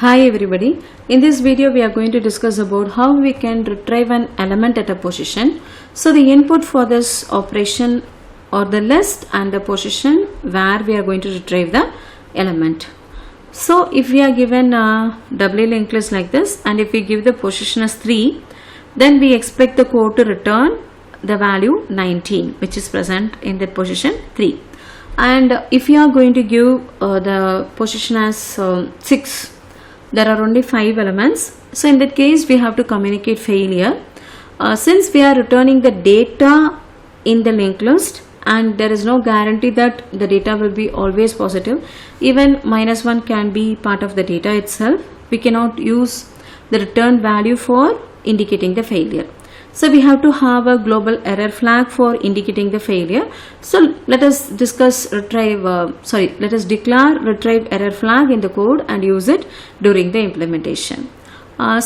Hi everybody, in this video we are going to discuss about how we can retrieve an element at a position. So the input for this operation or the list and the position where we are going to retrieve the element. So if we are given a doubly linked list like this and if we give the position as 3, then we expect the code to return the value 19 which is present in that position 3. And if you are going to give the position as 6, there are only 5 elements. So in that case we have to communicate failure. Since we are returning the data in the linked list and there is no guarantee that the data will be always positive, even -1 can be part of the data itself. We cannot use the return value for indicating the failure. So we have to have a global error flag for indicating the failure. So let us declare retrieve error flag in the code and use it during the implementation.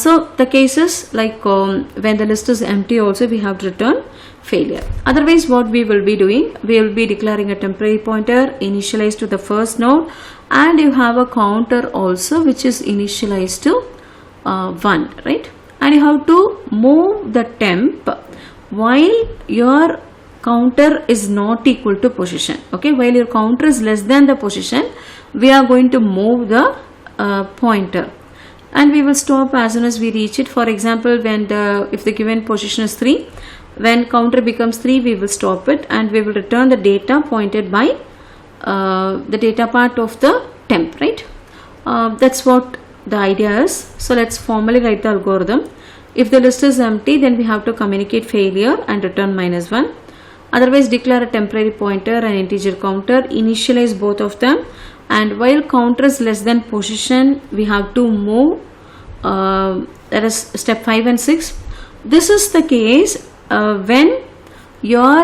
So the cases like when the list is empty also we have to return failure. Otherwise what we will be doing, we will be declaring a temporary pointer initialized to the first node, and you have a counter also which is initialized to 1, right? And you have to move the temp while your counter is not equal to position. Okay, while your counter is less than the position, we are going to move the pointer, and we will stop as soon as we reach it. For example, when if the given position is 3, when counter becomes 3, we will stop it and we will return the data pointed by the data part of the temp, right? That's what the idea is. So let's formally write the algorithm. If the list is empty, then we have to communicate failure and return -1. Otherwise declare a temporary pointer and integer counter, initialize both of them, and while counter is less than position, we have to move that is step 5 and 6. This is the case when your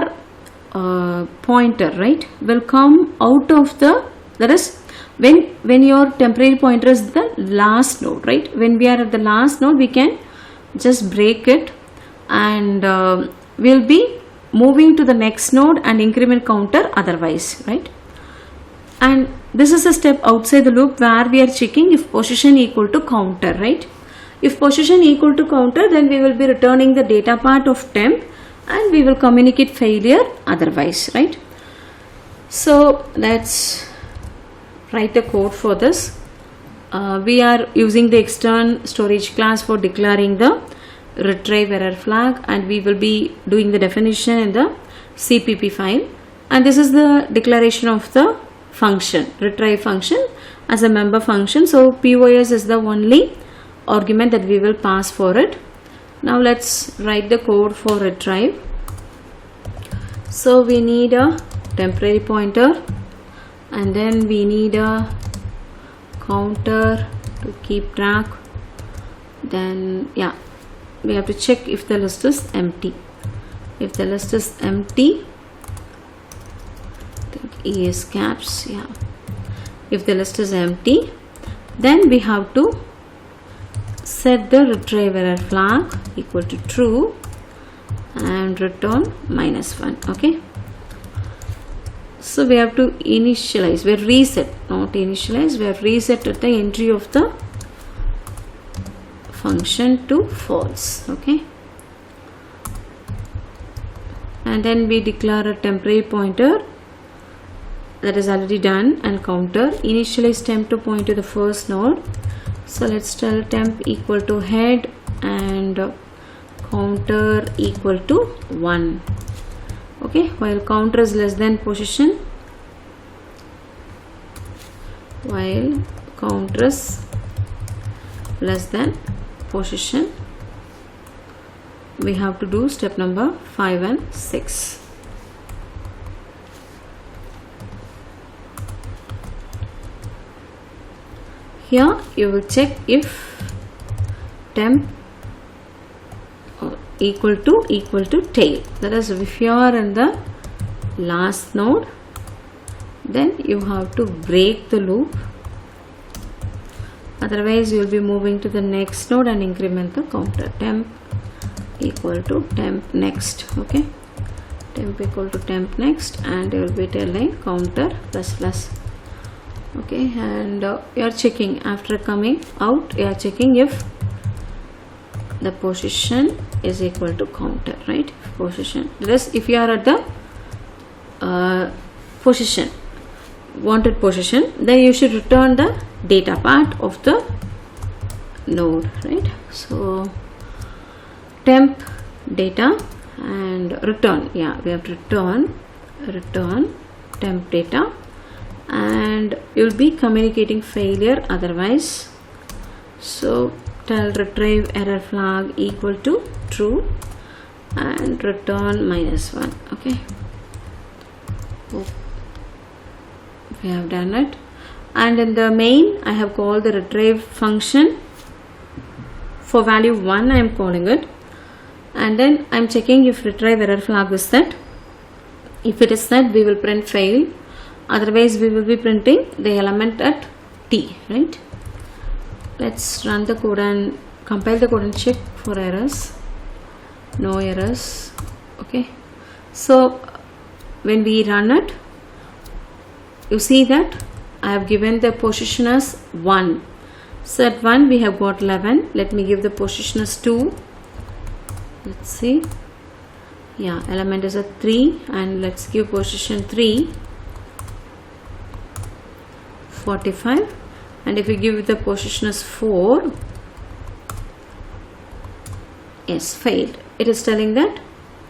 pointer, right, will come out of the, that is when your temporary pointer is the last node, right? When we are at the last node, we can just break it and we'll be moving to the next node and increment counter otherwise, right? And this is a step outside the loop where we are checking if position equal to counter, right? If position equal to counter, then we will be returning the data part of temp and we will communicate failure otherwise, right? So let's write the code for this. We are using the extern storage class for declaring the retrieve error flag, and we will be doing the definition in the CPP file, and this is the declaration of the function, retrieve function as a member function. So POS is the only argument that we will pass for it. Now let's write the code for retrieve. So we need a temporary pointer, and then we need a counter to keep track. Then yeah, we have to check if the list is empty. If the list is empty, I think ES caps, yeah. If the list is empty, then we have to set the retrieve error flag equal to true and return -1. Okay, so we have to initialize, we reset, not initialize, we have reset at the entry of the function to false. Okay, and then we declare a temporary pointer, that is already done, and counter, initialize temp to point to the first node. So let's tell temp equal to head and counter equal to 1. Okay, while counter is less than position, while counter is less than position, we have to do step number 5 and 6. Here you will check if temp equal to tail, that is if you are in the last node, then you have to break the loop, otherwise you will be moving to the next node and increment the counter. Temp equal to temp next. Okay, temp equal to temp next, and you will be telling counter ++. Okay, and you are checking after coming out, you are checking if the position is equal to counter, right? Position, thus if you are at the position, wanted position, then you should return the data part of the node, right? So temp data and return, yeah, we have to return temp data, and you'll be communicating failure otherwise. So tell retrieve error flag equal to true and return -1. Okay, we have done it. And in the main I have called the retrieve function. For value 1 I am calling it, and then I am checking if retrieve error flag is set. If it is set, we will print fail, otherwise we will be printing the element at T, right? Let's run the code and compile the code and check for errors. No errors. Okay, so when we run it, you see that I have given the position as 1. So at 1 we have got 11. Let me give the position as 2. Let's see. Yeah, element is at 3, and let's give position 3, 45. And if we give the position as 4, yes, failed. It is telling that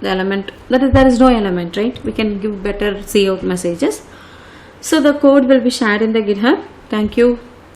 the element, there is no element, right? We can give better cout messages. So the code will be shared in the GitHub. Thank you.